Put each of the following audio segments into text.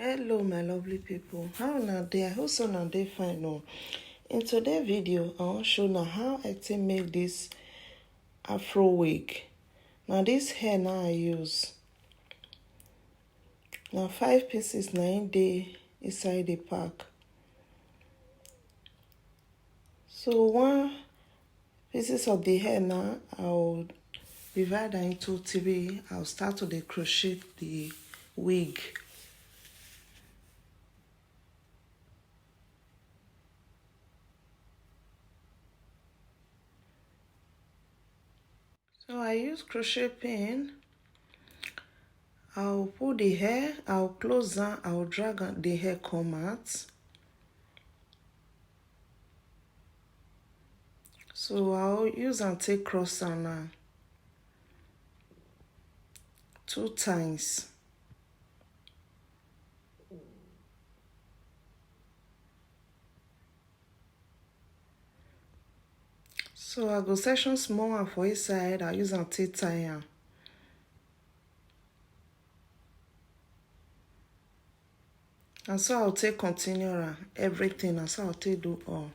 Hello my lovely people, how na dey? I hope so na dey fine o. In today's video I wan show na how I take make this Afro wig. Now this hair na I use na 5 pieces na im dey inside the pack. So one pieces of the hair now I'll divide that into 3. I'll start to dey crochet the wig. So I use crochet pin. I'll pull the hair, I'll close down, I'll drag the hair come out. So I'll use and take cross now 2 times. So I go section small one for inside, I'll use and take tie am. And so I'll take continue everything, and so I'll take do all.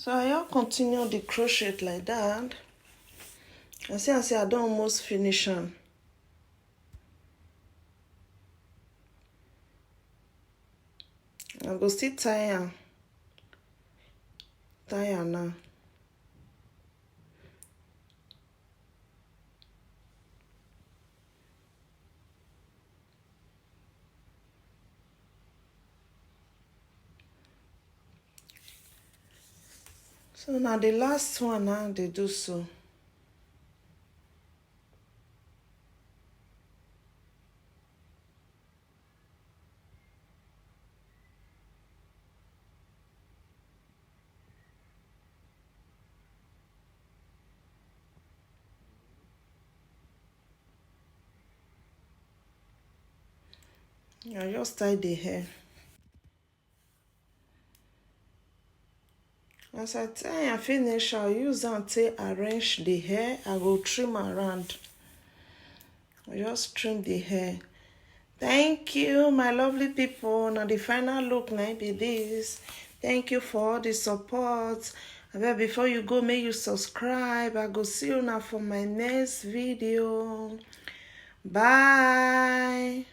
So I'll continue the crochet like that. I see I don't almost finish them. I go still tie now. So now the last one now they do so. I just tie the hair. As I tie and finish, I'll use them to arrange the hair. I will trim around. I just trim the hair. Thank you, my lovely people. Now the final look might be this. Thank you for all the support. But before you go, make you subscribe. I go see you now for my next video. Bye.